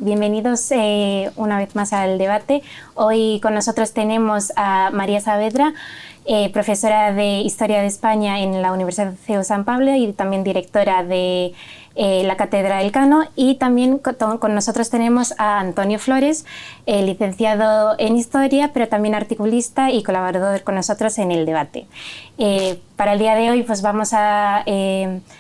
Bienvenidos una vez más al debate. Hoy con nosotros tenemos a María Saavedra, profesora de Historia de España en la Universidad CEU San Pablo y también directora de la Cátedra Elcano, y también con nosotros tenemos a Antonio Flores, licenciado en Historia, pero también articulista y colaborador con nosotros en el debate. Para el día de hoy pues vamos a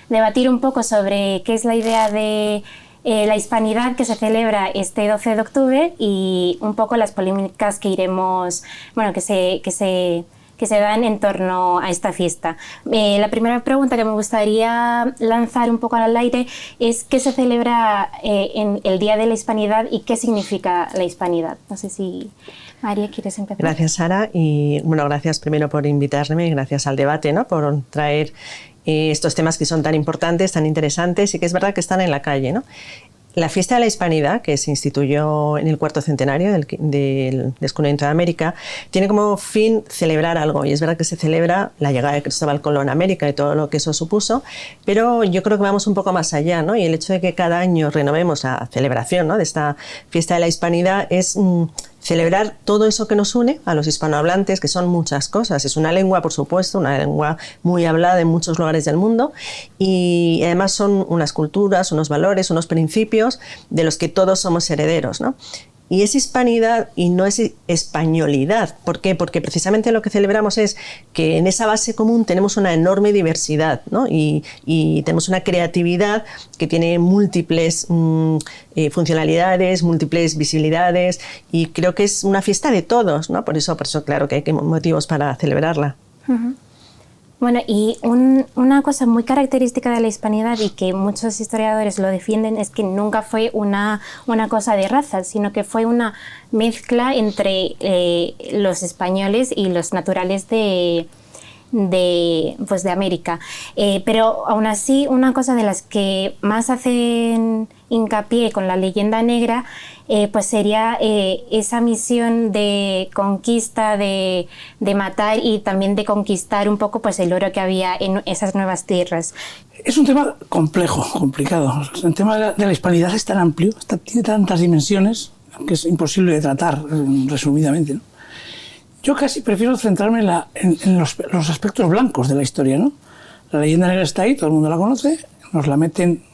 debatir un poco sobre qué es la idea de la hispanidad que se celebra este 12 de octubre y un poco las polémicas que iremos, bueno, que se dan en torno a esta fiesta. La primera pregunta que me gustaría lanzar un poco al aire es ¿qué se celebra en el Día de la Hispanidad y qué significa la hispanidad? No sé si María, ¿quieres empezar? Gracias, Sara, y bueno, gracias primero por invitarme y gracias al debate, ¿no?, por traer estos temas que son tan importantes, tan interesantes y que es verdad que están en la calle, ¿no? La fiesta de la Hispanidad, que se instituyó en el cuarto centenario del descubrimiento de América, tiene como fin celebrar algo, y es verdad que se celebra la llegada de Cristóbal Colón a América y todo lo que eso supuso, pero yo creo que vamos un poco más allá, ¿no? Y el hecho de que cada año renovemos la celebración, ¿no?, de esta fiesta de la Hispanidad es celebrar todo eso que nos une a los hispanohablantes, que son muchas cosas. Es una lengua, por supuesto, una lengua muy hablada en muchos lugares del mundo, y además son unas culturas, unos valores, unos principios de los que todos somos herederos, ¿no? Y es hispanidad y no es españolidad. ¿Por qué? Porque precisamente lo que celebramos es que en esa base común tenemos una enorme diversidad, ¿no? Y tenemos una creatividad que tiene múltiples funcionalidades, múltiples visibilidades, y creo que es una fiesta de todos, ¿no? Por eso claro que hay motivos para celebrarla. Uh-huh. Bueno, y una cosa muy característica de la hispanidad y que muchos historiadores lo defienden es que nunca fue una cosa de razas, sino que fue una mezcla entre los españoles y los naturales de América. Pero aún así, una cosa de las que más hacen hincapié con la leyenda negra pues sería esa misión de conquista, de matar y también de conquistar un poco pues el oro que había en esas nuevas tierras. Es un tema complejo, complicado. El tema de la hispanidad es tan amplio, tiene tantas dimensiones que es imposible de tratar resumidamente, ¿no? Yo casi prefiero centrarme en los aspectos blancos de la historia, ¿no? La leyenda negra está ahí, todo el mundo la conoce, nos la meten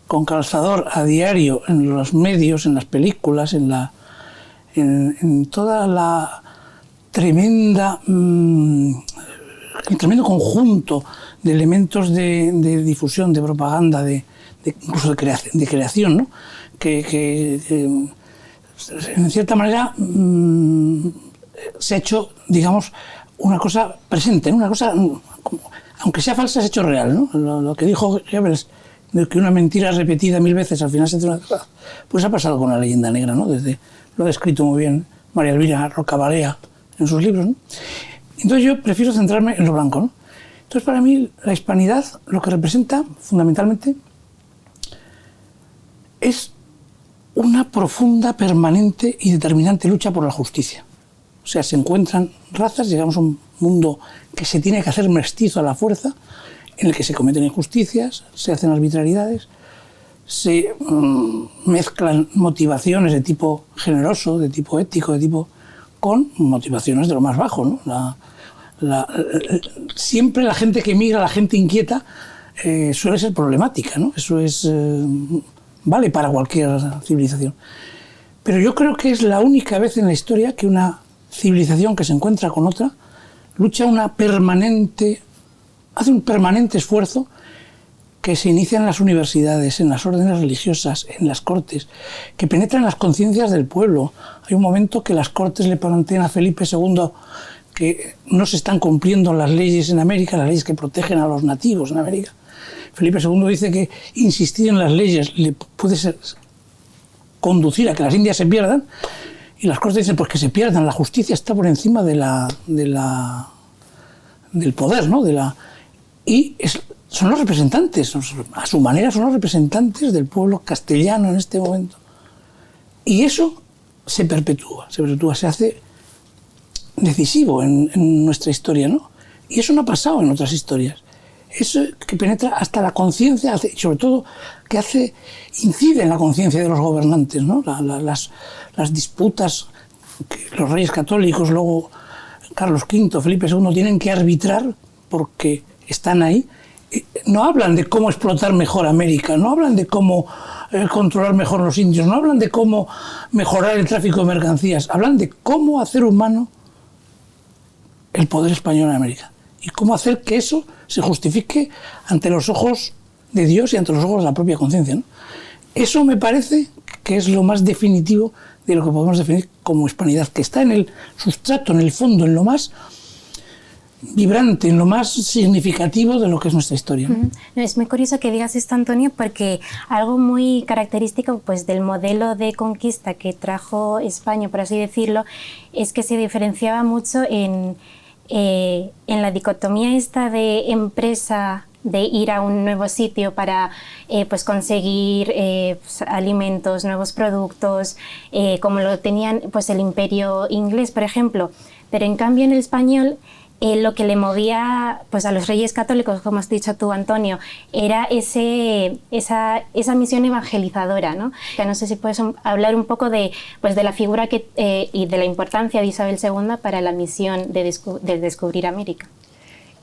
con calzador a diario en los medios, en las películas, en toda la tremenda, el tremendo conjunto de elementos de difusión, de propaganda, incluso de creación, ¿no? Que en cierta manera se ha hecho, digamos, una cosa presente, ¿no? Una cosa, aunque sea falsa, se ha hecho real, ¿no? Lo que dijo Goebbels, de que una mentira repetida 1000 veces al final se hace una verdad, pues ha pasado con la leyenda negra, ¿no? Lo ha descrito muy bien María Elvira Rocabalea en sus libros, ¿no? Entonces yo prefiero centrarme en lo blanco, ¿no? Entonces para mí la hispanidad lo que representa fundamentalmente es una profunda, permanente y determinante lucha por la justicia. O sea, se encuentran razas, llegamos a un mundo que se tiene que hacer mestizo a la fuerza, en el que se cometen injusticias, se hacen arbitrariedades, se mezclan motivaciones de tipo generoso, de tipo ético, con motivaciones de lo más bajo, ¿no? Siempre la gente que emigra, la gente inquieta, suele ser problemática, ¿no? Eso vale para cualquier civilización. Pero yo creo que es la única vez en la historia que una civilización que se encuentra con otra hace un permanente esfuerzo que se inicia en las universidades, en las órdenes religiosas, en las cortes, que penetra en las conciencias del pueblo. Hay un momento que las cortes le plantean a Felipe II que no se están cumpliendo las leyes en América, las leyes que protegen a los nativos en América. Felipe II dice que insistir en las leyes le puede conducir a que las Indias se pierdan, y las cortes dicen pues que se pierdan, la justicia está por encima del poder, ¿no? Son los representantes, a su manera son los representantes del pueblo castellano en este momento. Y eso se perpetúa, se hace decisivo en nuestra historia, ¿no? Y eso no ha pasado en otras historias. eso que penetra hasta la conciencia, sobre todo que incide en la conciencia de los gobernantes, ¿no? Las disputas que los reyes católicos, luego Carlos V, Felipe II, tienen que arbitrar porque están ahí. No hablan de cómo explotar mejor América, no hablan de cómo controlar mejor los indios, no hablan de cómo mejorar el tráfico de mercancías, hablan de cómo hacer humano el poder español en América y cómo hacer que eso se justifique ante los ojos de Dios y ante los ojos de la propia conciencia, ¿no? Eso me parece que es lo más definitivo de lo que podemos definir como hispanidad, que está en el sustrato, en el fondo, en lo más vibrante, en lo más significativo de lo que es nuestra historia, ¿no? Es muy curioso que digas esto, Antonio, porque algo muy característico, pues, del modelo de conquista que trajo España, por así decirlo, es que se diferenciaba mucho en la dicotomía esta de empresa, de ir a un nuevo sitio para pues conseguir pues, alimentos, nuevos productos, como lo tenían pues el Imperio inglés, por ejemplo. Pero en cambio en el español lo que le movía pues a los reyes católicos, como has dicho tú, Antonio, era esa misión evangelizadora, ¿no? No sé si puedes hablar un poco de la figura y de la importancia de Isabel II para la misión de descubrir América.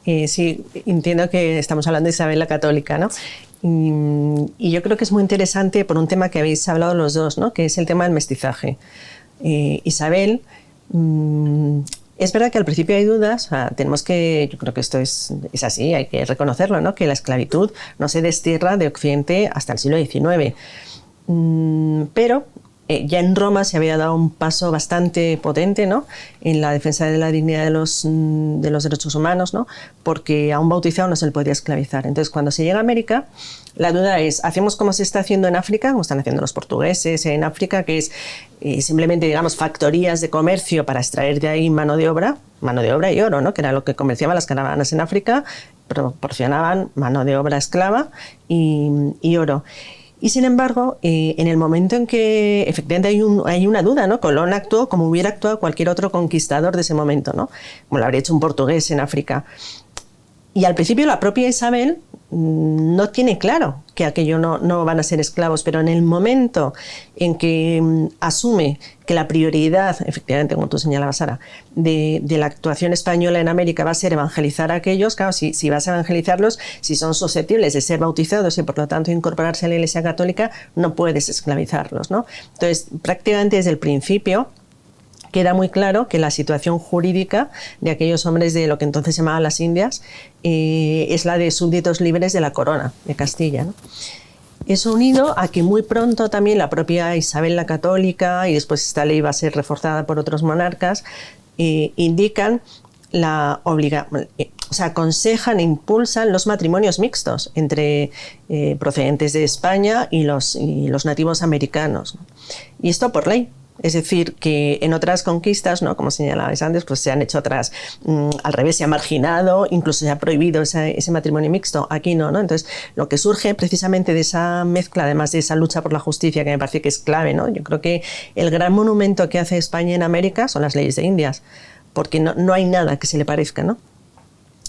Sí, entiendo que estamos hablando de Isabel la Católica, ¿no? Y yo creo que es muy interesante por un tema que habéis hablado los dos, ¿no? Que es el tema del mestizaje. Isabel... Es verdad que al principio hay dudas, yo creo que esto es así, hay que reconocerlo, ¿no? Que la esclavitud no se destierra de Occidente hasta el siglo XIX. Pero ya en Roma se había dado un paso bastante potente, ¿no? En la defensa de la dignidad de los derechos humanos, ¿no? Porque a un bautizado no se le podía esclavizar. Entonces, cuando se llega a América, la duda es, ¿hacemos como se está haciendo en África, como están haciendo los portugueses en África, que es simplemente, digamos, factorías de comercio para extraer de ahí mano de obra y oro, ¿no? Que era lo que comerciaban las caravanas en África, proporcionaban mano de obra esclava y oro. Y sin embargo, en el momento en que efectivamente hay una duda, ¿no? Colón actuó como hubiera actuado cualquier otro conquistador de ese momento, ¿no? Como lo habría hecho un portugués en África. Y al principio la propia Isabel no tiene claro que aquello no van a ser esclavos, pero en el momento en que asume que la prioridad, efectivamente, como tú señalabas, Sara, de la actuación española en América va a ser evangelizar a aquellos, claro, si vas a evangelizarlos, si son susceptibles de ser bautizados y por lo tanto incorporarse a la Iglesia Católica, no puedes esclavizarlos, ¿no? Entonces, prácticamente desde el principio queda muy claro que la situación jurídica de aquellos hombres de lo que entonces se llamaban las Indias es la de súbditos libres de la corona de Castilla, ¿no? Eso unido a que muy pronto también la propia Isabel la Católica, y después esta ley va a ser reforzada por otros monarcas, indican aconsejan e impulsan los matrimonios mixtos entre procedentes de España y los nativos americanos, ¿no? Y esto por ley. Es decir, que en otras conquistas, ¿no? Como señalabais antes, pues se han hecho otras al revés, se ha marginado, incluso se ha prohibido ese matrimonio mixto. Aquí no. Entonces, lo que surge precisamente de esa mezcla, además de esa lucha por la justicia, que me parece que es clave, ¿no? Yo creo que el gran monumento que hace España en América son las leyes de Indias, porque no hay nada que se le parezca, ¿no?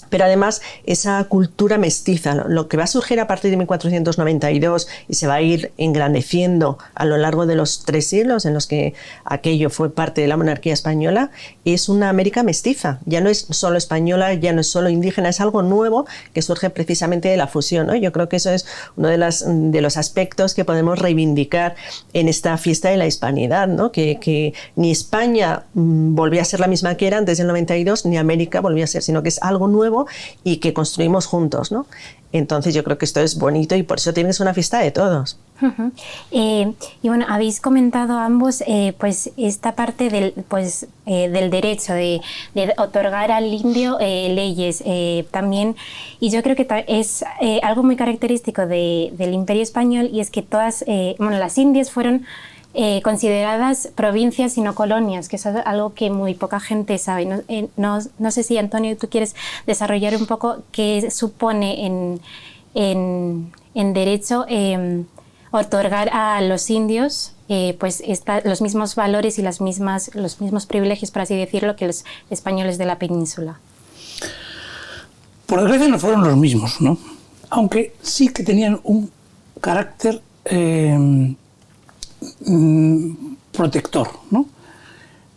Pero además esa cultura mestiza, lo que va a surgir a partir de 1492 y se va a ir engrandeciendo a lo largo de los 3 siglos en los que aquello fue parte de la monarquía española, es una América mestiza. Ya no es solo española, ya no es solo indígena, es algo nuevo que surge precisamente de la fusión, ¿no? Yo creo que eso es uno de los aspectos que podemos reivindicar en esta fiesta de la hispanidad, ¿no? Que ni España volvió a ser la misma que era antes del 92, ni América volvió a ser, sino que es algo nuevo y que construimos juntos, ¿no? Entonces yo creo que esto es bonito y por eso tienes una fiesta de todos. Y bueno, habéis comentado ambos pues esta parte del derecho de otorgar al indio leyes también, y yo creo que es algo muy característico del Imperio Español, y es que todas las Indias fueron consideradas provincias y no colonias, que es algo que muy poca gente sabe. No sé si, Antonio, tú quieres desarrollar un poco qué supone en derecho otorgar a los indios los mismos valores y los mismos privilegios, por así decirlo, que los españoles de la península. Por desgracia no fueron los mismos, ¿no? Aunque sí que tenían un carácter protector, ¿no?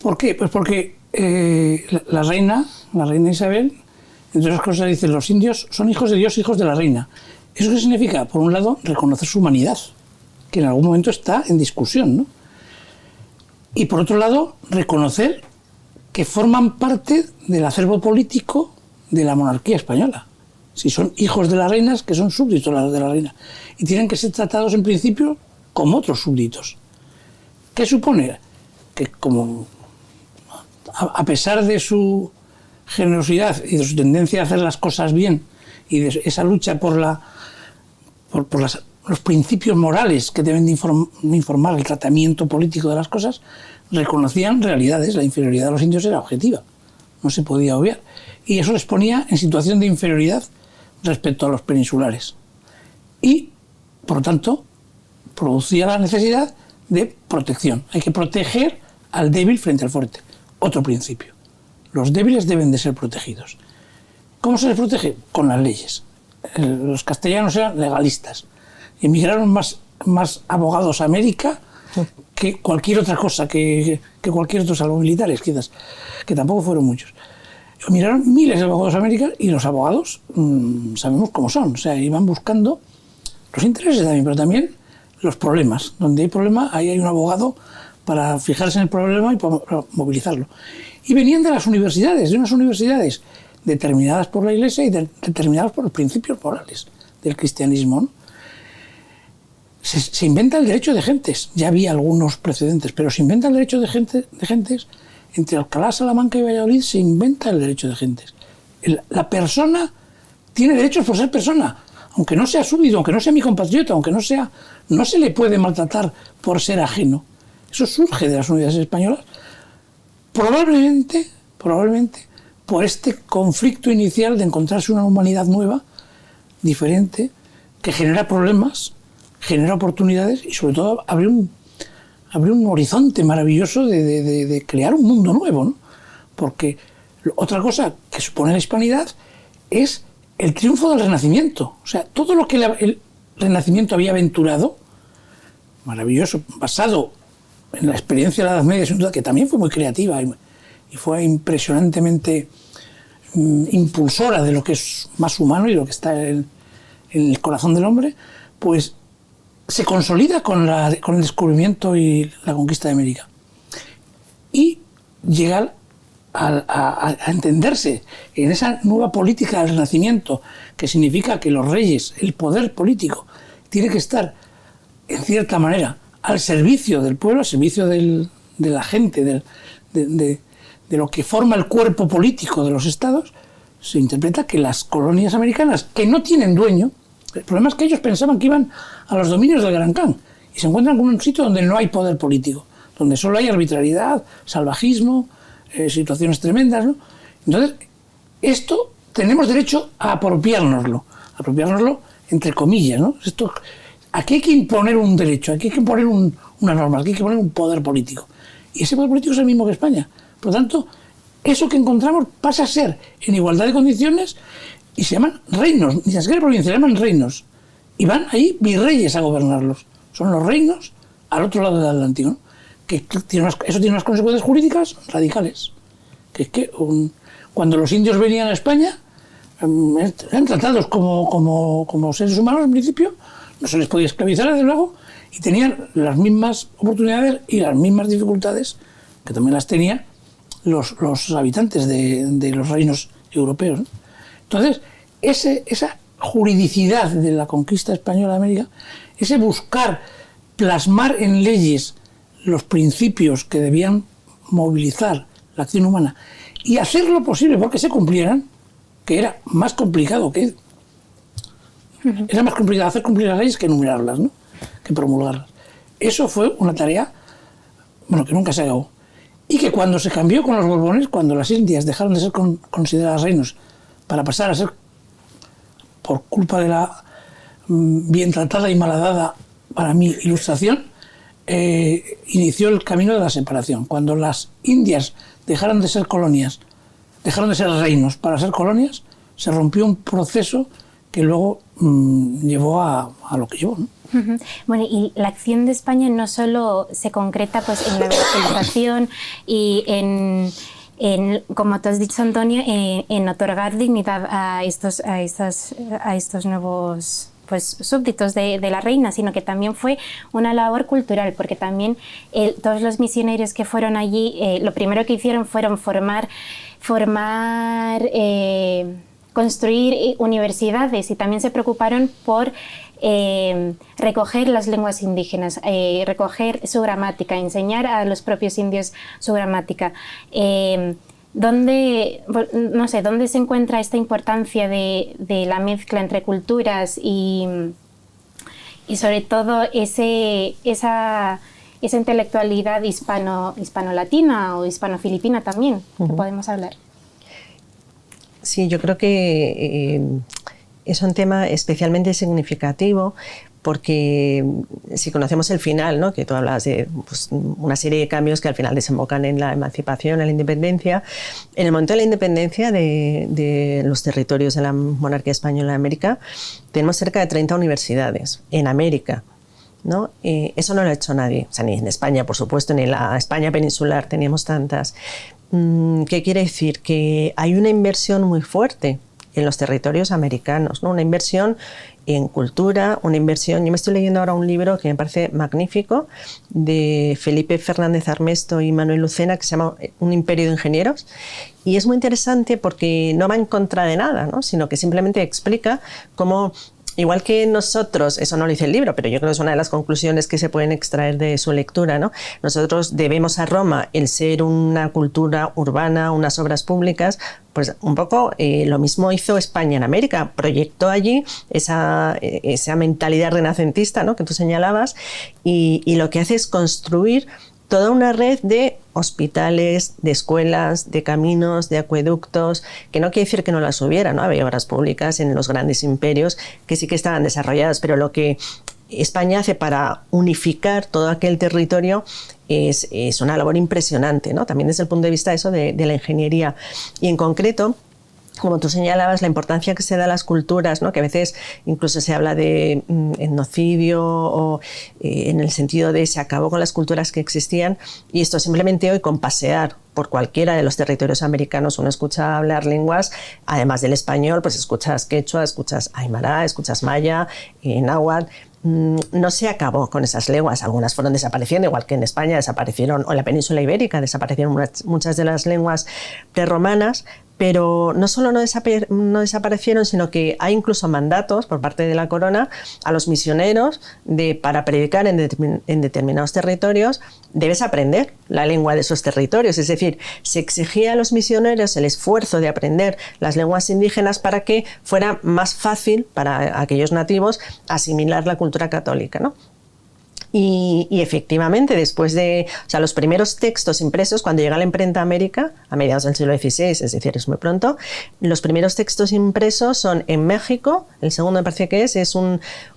¿Por qué? Pues porque la reina Isabel, entre otras cosas, dice: los indios son hijos de Dios, hijos de la reina. ¿Eso qué significa? Por un lado, reconocer su humanidad, que en algún momento está en discusión, ¿no? Y por otro lado, reconocer que forman parte del acervo político de la monarquía española. Si son hijos de las reinas, que son súbditos de la reina. Y tienen que ser tratados en principio como otros súbditos. ¿Qué supone? Que como a pesar de su generosidad y de su tendencia a hacer las cosas bien y de esa lucha por los principios morales que deben de informar el tratamiento político de las cosas, reconocían realidades. La inferioridad de los indios era objetiva, no se podía obviar. Y eso les ponía en situación de inferioridad respecto a los peninsulares. Y, por lo tanto, producía la necesidad de protección. Hay que proteger al débil frente al fuerte. Otro principio. Los débiles deben de ser protegidos. ¿Cómo se les protege? Con las leyes. Los castellanos eran legalistas. Emigraron más abogados a América que cualquier otra cosa, que cualquier otro, salvo militares, quizás, que tampoco fueron muchos. Emigraron miles de abogados a América, y los abogados sabemos cómo son. O sea, iban buscando los intereses también, pero también los problemas. Donde hay problema, ahí hay un abogado para fijarse en el problema y para movilizarlo. Y venían de las universidades, de unas universidades determinadas por la Iglesia y determinadas por los principios morales del cristianismo, ¿no? Se inventa el derecho de gentes. Ya había algunos precedentes, pero se inventa el derecho de gentes. Entre Alcalá, Salamanca y Valladolid se inventa el derecho de gentes. La persona tiene derechos por ser persona, aunque no sea súbdito, aunque no sea mi compatriota, no se le puede maltratar por ser ajeno. Eso surge de las universidades españolas, probablemente por este conflicto inicial de encontrarse una humanidad nueva, diferente, que genera problemas, genera oportunidades y sobre todo abre un horizonte maravilloso de crear un mundo nuevo, ¿no? Porque otra cosa que supone la hispanidad es el triunfo del Renacimiento. O sea, todo lo que el Renacimiento había aventurado, maravilloso, basado en la experiencia de la Edad Media, sin duda, que también fue muy creativa y fue impresionantemente impulsora de lo que es más humano y lo que está en el corazón del hombre, pues se consolida con el descubrimiento y la conquista de América. Y llega a entenderse en esa nueva política del Renacimiento, que significa que los reyes, el poder político, tiene que estar, en cierta manera, al servicio del pueblo, al servicio de la gente, de lo que forma el cuerpo político de los estados. Se interpreta que las colonias americanas, que no tienen dueño, el problema es que ellos pensaban que iban a los dominios del Gran Khan y se encuentran con un sitio donde no hay poder político, donde solo hay arbitrariedad, salvajismo, situaciones tremendas, ¿no? Entonces, esto tenemos derecho a apropiárnoslo entre comillas, ¿no? Aquí hay que imponer un derecho, aquí hay que imponer una norma, aquí hay que poner un poder político. Y ese poder político es el mismo que España. Por lo tanto, eso que encontramos pasa a ser en igualdad de condiciones y se llaman reinos, ni siquiera provincias, se llaman reinos. Y van ahí virreyes a gobernarlos. Son los reinos al otro lado del Atlántico, ¿no? Eso tiene unas consecuencias jurídicas radicales. Que es que cuando los indios venían a España, eran tratados como seres humanos en principio, no se les podía esclavizar desde luego, y tenían las mismas oportunidades y las mismas dificultades que también las tenían los habitantes de los reinos europeos, ¿no? Entonces, esa juridicidad de la conquista española de América, ese buscar plasmar en leyes los principios que debían movilizar la acción humana y hacer lo posible porque se cumplieran, que era más complicado era más complicado hacer cumplir las leyes que enumerarlas, ¿no? Que promulgarlas. Eso fue una tarea, que nunca se acabó. Y que cuando se cambió con los Borbones, cuando las Indias dejaron de ser consideradas reinos para pasar a ser, por culpa de la bien tratada y malhadada para mí Ilustración, inició el camino de la separación. Cuando las Indias dejaron de ser colonias, dejaron de ser reinos para ser colonias, Se rompió un proceso que luego llevó a lo que llevó, ¿no? Bueno, y la acción de España no solo se concreta pues, en la evangelización y como tú has dicho, Antonio, en otorgar dignidad a estos nuevos pues, súbditos de la reina, sino que también fue una labor cultural, porque también todos los misioneros que fueron allí, lo primero que hicieron fueron construir universidades, y también se preocuparon por recoger las lenguas indígenas, recoger su gramática, enseñar a los propios indios su gramática. ¿Dónde se encuentra esta importancia de la mezcla entre culturas y sobre todo esa intelectualidad hispano-latina o hispano-filipina también, que podemos hablar? Sí, yo creo que es un tema especialmente significativo porque si conocemos el final, ¿no? Que tú hablabas de pues, una serie de cambios que al final desembocan en la emancipación, en la independencia. En el momento de la independencia de los territorios de la monarquía española en América, tenemos cerca de 30 universidades en América, ¿no? Eso no lo ha hecho nadie, o sea, ni en España, por supuesto, ni en la España peninsular teníamos tantas. ¿Qué quiere decir? Que hay una inversión muy fuerte en los territorios americanos, ¿no? Una inversión en cultura, una inversión... Yo me estoy leyendo ahora un libro que me parece magnífico de Felipe Fernández Armesto y Manuel Lucena, que se llama Un imperio de ingenieros, y es muy interesante porque no va en contra de nada, ¿no? Sino que simplemente explica cómo... Igual que nosotros, eso no lo dice el libro, pero yo creo que es una de las conclusiones que se pueden extraer de su lectura, ¿no? Nosotros debemos a Roma el ser una cultura urbana, unas obras públicas, pues un poco lo mismo hizo España en América, proyectó allí esa mentalidad renacentista, ¿no? Que tú señalabas, y lo que hace es construir toda una red de hospitales, de escuelas, de caminos, de acueductos, que no quiere decir que no las hubiera, ¿no? Había obras públicas en los grandes imperios que sí que estaban desarrolladas, pero lo que España hace para unificar todo aquel territorio es una labor impresionante, ¿no? También desde el punto de vista de la ingeniería. Y en concreto, como tú señalabas, la importancia que se da a las culturas, ¿no? Que a veces incluso se habla de etnocidio o en el sentido de se acabó con las culturas que existían, y esto simplemente hoy con pasear por cualquiera de los territorios americanos uno escucha hablar lenguas, además del español, pues escuchas quechua, escuchas aymara, escuchas maya, náhuatl. No se acabó con esas lenguas, algunas fueron desapareciendo, igual que en España desaparecieron, o en la península ibérica desaparecieron muchas de las lenguas prerromanas, pero no solo no desaparecieron, sino que hay incluso mandatos por parte de la corona a los misioneros para predicar en determinados territorios, debes aprender la lengua de esos territorios. Es decir, se exigía a los misioneros el esfuerzo de aprender las lenguas indígenas para que fuera más fácil para aquellos nativos asimilar la cultura católica, ¿no? Y efectivamente, después de los primeros textos impresos, cuando llega la imprenta a América, a mediados del siglo XVI, es decir, es muy pronto, los primeros textos impresos son en México, el segundo me parece que es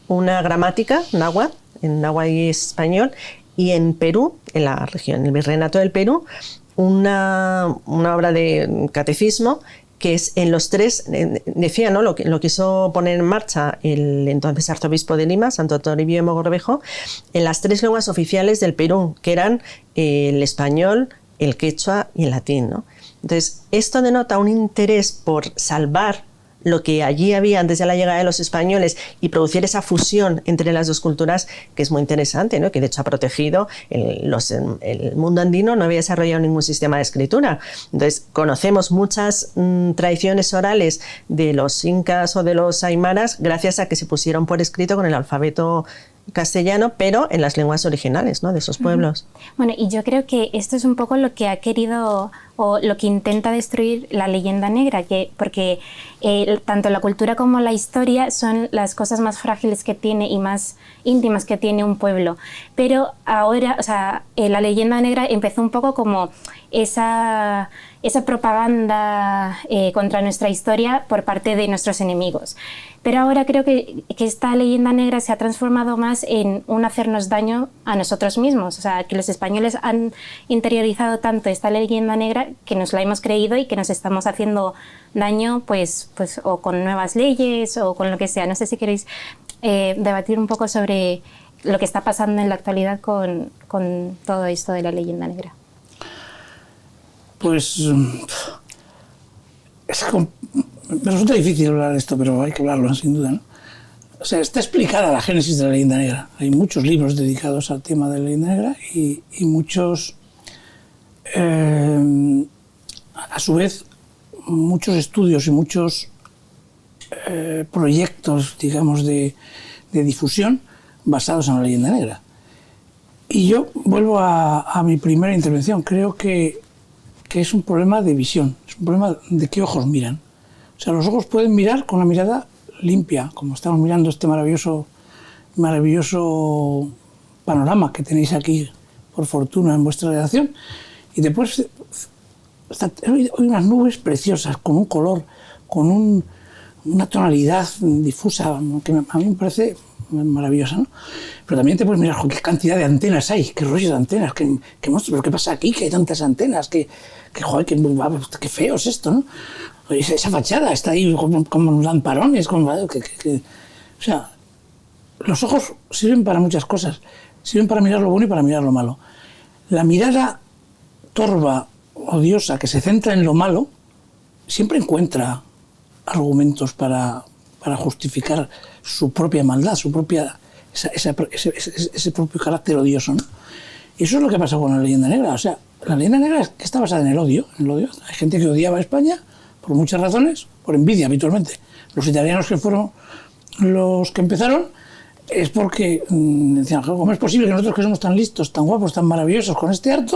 una gramática náhuatl, en náhuatl y español, y en Perú, en la región, en el Virreinato del Perú, una obra de catecismo que es en los tres, decía, ¿no? Lo quiso poner en marcha el entonces arzobispo de Lima, Santo Toribio de Mogrovejo, en las tres lenguas oficiales del Perú, que eran el español, el quechua y el latín, ¿no? Entonces, esto denota un interés por salvar lo que allí había antes de la llegada de los españoles y producir esa fusión entre las dos culturas, que es muy interesante, ¿no? Que de hecho ha protegido el mundo andino, no había desarrollado ningún sistema de escritura. Entonces conocemos muchas tradiciones orales de los incas o de los aymaras gracias a que se pusieron por escrito con el alfabeto castellano, pero en las lenguas originales, ¿no? De esos pueblos. Bueno, y yo creo que esto es un poco lo que ha querido o lo que intenta destruir la leyenda negra, porque tanto la cultura como la historia son las cosas más frágiles que tiene y más íntimas que tiene un pueblo. Pero ahora, la leyenda negra empezó un poco como esa propaganda contra nuestra historia por parte de nuestros enemigos. Pero ahora creo que esta leyenda negra se ha transformado más en un hacernos daño a nosotros mismos. O sea, que los españoles han interiorizado tanto esta leyenda negra que nos la hemos creído y que nos estamos haciendo daño, pues o con nuevas leyes o con lo que sea. No sé si queréis debatir un poco sobre lo que está pasando en la actualidad con todo esto de la leyenda negra. Pues me resulta difícil hablar de esto, pero hay que hablarlo, sin duda, ¿no? O sea, está explicada la génesis de la leyenda negra. Hay muchos libros dedicados al tema de la leyenda negra y muchos, a su vez, muchos estudios y muchos proyectos, digamos, de difusión basados en la leyenda negra. Y yo vuelvo a mi primera intervención. Creo que es un problema de visión, es un problema de qué ojos miran. O sea, los ojos pueden mirar con la mirada limpia, como estamos mirando este maravilloso panorama que tenéis aquí, por fortuna, en vuestra redacción. Y después hay unas nubes preciosas, con un color, con una tonalidad difusa, que a mí me parece maravillosa, ¿no? Pero también te puedes mirar, qué cantidad de antenas hay, qué rollo de antenas, qué monstruos, pero qué pasa aquí, que hay tantas antenas, qué feo es esto, ¿no? Esa fachada está ahí como lamparones, o sea, los ojos sirven para muchas cosas, sirven para mirar lo bueno y para mirar lo malo. La mirada torva, odiosa, que se centra en lo malo, siempre encuentra argumentos para justificar su propia maldad, ese propio carácter odioso, ¿no? Y eso es lo que pasa con la leyenda negra. O sea, la leyenda negra está basada en el odio. Hay gente que odiaba a España por muchas razones, por envidia habitualmente. Los italianos, que fueron los que empezaron, es porque decían, ¿cómo es posible que nosotros, que somos tan listos, tan guapos, tan maravillosos, con este arte,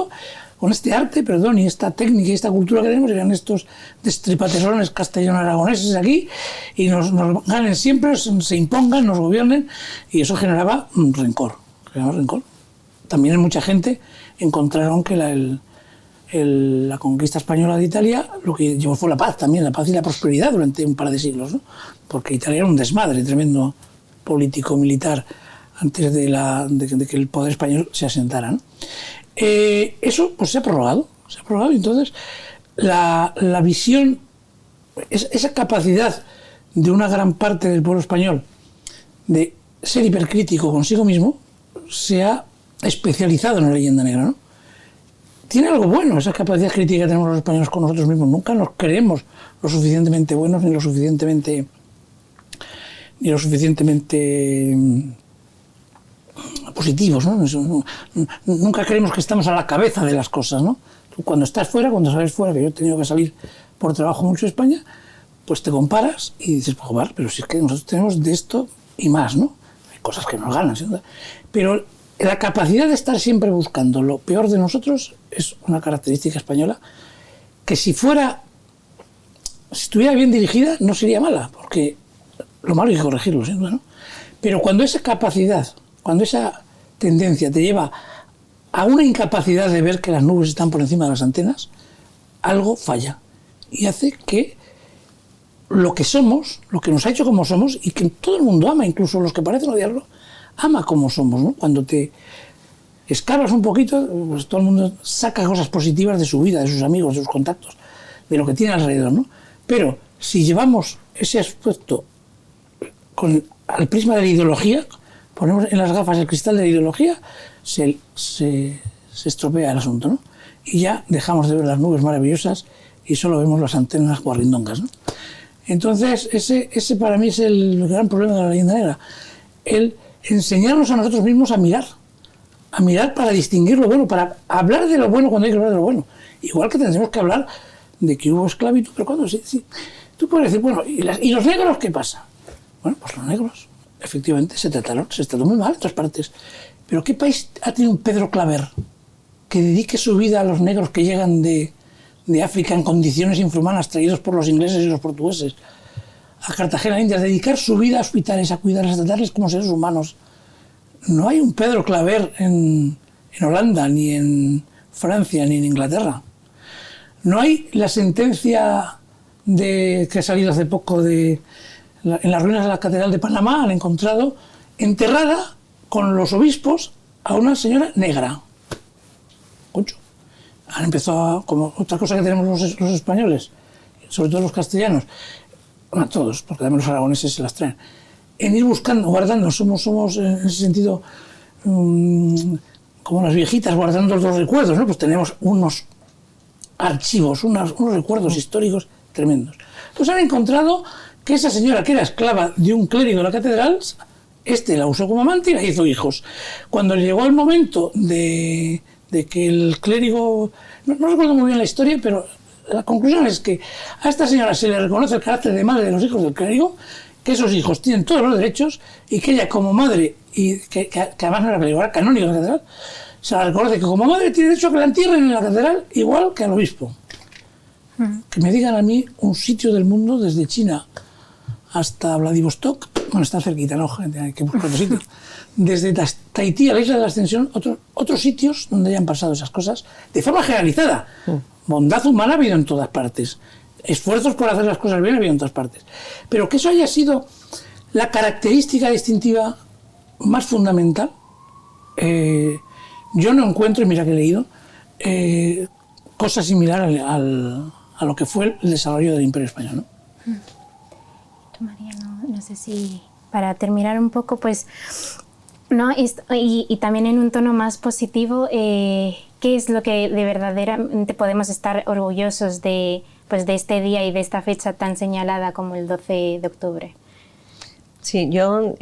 y esta técnica y esta cultura que tenemos, eran estos destripaterones castellano-aragoneses aquí, y nos ganen siempre, se impongan, nos gobiernen, y eso generaba rencor. También en mucha gente encontraron que la conquista española de Italia lo que llevó fue la paz también, la paz y la prosperidad durante un par de siglos, ¿no? Porque Italia era un desmadre tremendo político-militar antes de que el poder español se asentara, ¿no? Eso pues se ha prorrogado, y entonces la visión, esa capacidad de una gran parte del pueblo español de ser hipercrítico consigo mismo, se ha especializado en la leyenda negra, ¿no? Tiene algo bueno esa capacidad crítica que tenemos los españoles con nosotros mismos. Nunca nos creemos lo suficientemente buenos ni lo suficientemente positivos, ¿no? Nunca creemos que estamos a la cabeza de las cosas, ¿no? Tú cuando estás fuera, cuando sales fuera, que yo he tenido que salir por trabajo mucho a España, pues te comparas y dices, pues, joder, pero si es que nosotros tenemos de esto y más, ¿no? Hay cosas que nos ganan, ¿sí? Pero la capacidad de estar siempre buscando lo peor de nosotros es una característica española que si estuviera bien dirigida no sería mala, porque lo malo hay que corregirlo, ¿sí? ¿No? Pero cuando esa capacidad, cuando esa tendencia te lleva a una incapacidad de ver que las nubes están por encima de las antenas, algo falla y hace que lo que somos, lo que nos ha hecho como somos, y que todo el mundo ama, incluso los que parecen odiarlo, ama como somos, ¿no? Cuando te escarbas un poquito, pues todo el mundo saca cosas positivas de su vida, de sus amigos, de sus contactos, de lo que tiene alrededor, ¿no? Pero si llevamos ese aspecto al prisma de la ideología, ponemos en las gafas el cristal de la ideología, se estropea el asunto, ¿no? Y ya dejamos de ver las nubes maravillosas y solo vemos las antenas guarrindongas, ¿no? Entonces, ese para mí es el gran problema de la leyenda negra. El enseñarnos a nosotros mismos a mirar para distinguir lo bueno, para hablar de lo bueno cuando hay que hablar de lo bueno. Igual que tendremos que hablar de que hubo esclavitud, pero cuando sí. Tú puedes decir, bueno, ¿y los negros qué pasa? Bueno, pues los negros, efectivamente, se trataron muy mal en otras partes. Pero ¿qué país ha tenido un Pedro Claver que dedique su vida a los negros que llegan de África en condiciones infrahumanas, traídos por los ingleses y los portugueses a Cartagena, Indias, dedicar su vida a hospitales, a cuidarles, a tratarles como seres humanos? No hay un Pedro Claver en Holanda, ni en Francia, ni en Inglaterra. No hay la sentencia que ha salido hace poco de en las ruinas de la Catedral de Panamá han encontrado enterrada con los obispos a una señora negra. Concho. Han empezado, como otra cosa que tenemos los españoles, sobre todo los castellanos, bueno, todos, porque también los aragoneses se las traen, en ir buscando, guardando, somos en ese sentido como las viejitas guardando los recuerdos, ¿no? Pues tenemos unos archivos, unos recuerdos históricos tremendos. Pues han encontrado que esa señora, que era esclava de un clérigo de la catedral, la usó como amante y la hizo hijos. Cuando llegó el momento de que el clérigo, no recuerdo muy bien la historia, pero la conclusión es que a esta señora se le reconoce el carácter de madre de los hijos del clérigo, que esos hijos tienen todos los derechos y que ella como madre, y que además no era clérigo, era canónigo de la catedral, se la reconoce que como madre tiene derecho a que la entierren en la catedral igual que al obispo. Que me digan a mí un sitio del mundo desde China hasta Vladivostok, bueno, está cerquita, ¿no? Hay que buscar otro sitio. Desde Tahití a la isla de la Ascensión, otros sitios donde hayan pasado esas cosas, de forma generalizada. Bondad humana ha habido en todas partes. Esfuerzos por hacer las cosas bien ha habido en todas partes. Pero que eso haya sido la característica distintiva más fundamental, yo no encuentro, y mira que he leído, cosa similar a lo que fue el desarrollo del Imperio Español, ¿no? Tú, María, no sé si para terminar un poco, pues, ¿no? Y también en un tono más positivo, ¿qué es lo que de verdaderamente podemos estar orgullosos de este día y de esta fecha tan señalada como el 12 de octubre? Sí, yo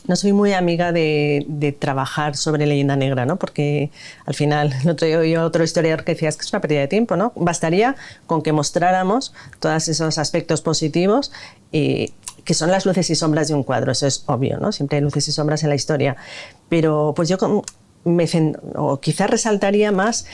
no soy muy amiga de trabajar sobre leyenda negra, ¿no? Porque al final, el otro día oí otro historiador que decía, es que es una pérdida de tiempo, ¿no? Bastaría con que mostráramos todos esos aspectos positivos que son las luces y sombras de un cuadro, eso es obvio, ¿no? Siempre hay luces y sombras en la historia. Pero pues yo quizás resaltaría más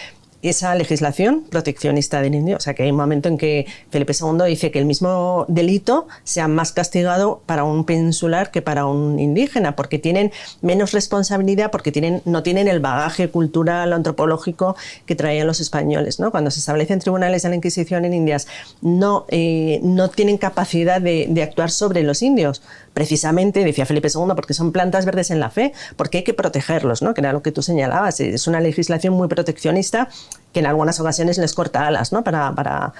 esa legislación proteccionista del indio. O sea, que hay un momento en que Felipe II dice que el mismo delito sea más castigado para un peninsular que para un indígena, porque tienen menos responsabilidad, porque no tienen el bagaje cultural, antropológico que traían los españoles, ¿no? Cuando se establecen tribunales de la Inquisición en Indias, no tienen capacidad de actuar sobre los indios. Precisamente, decía Felipe II, porque son plantas verdes en la fe, porque hay que protegerlos, ¿no? Que era lo que tú señalabas. Es una legislación muy proteccionista que en algunas ocasiones les corta alas, ¿no? para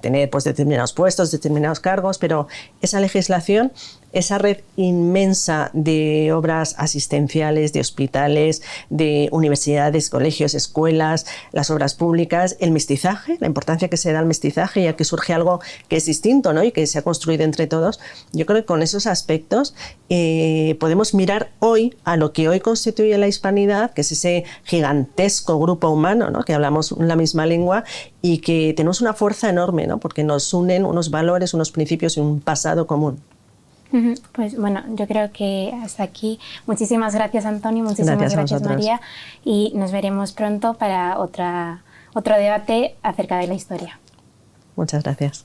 tener pues, determinados puestos, determinados cargos, pero esa legislación, esa red inmensa de obras asistenciales, de hospitales, de universidades, colegios, escuelas, las obras públicas, el mestizaje, la importancia que se da al mestizaje, ya que surge algo que es distinto, ¿no? Y que se ha construido entre todos. Yo creo que con esos aspectos podemos mirar hoy a lo que hoy constituye la hispanidad, que es ese gigantesco grupo humano, ¿no? Que hablamos la misma lengua y que tenemos una fuerza enorme, ¿no? Porque nos unen unos valores, unos principios y un pasado común. Pues bueno, yo creo que hasta aquí. Muchísimas gracias, Antonio, muchísimas gracias María, y nos veremos pronto para otro debate acerca de la historia. Muchas gracias.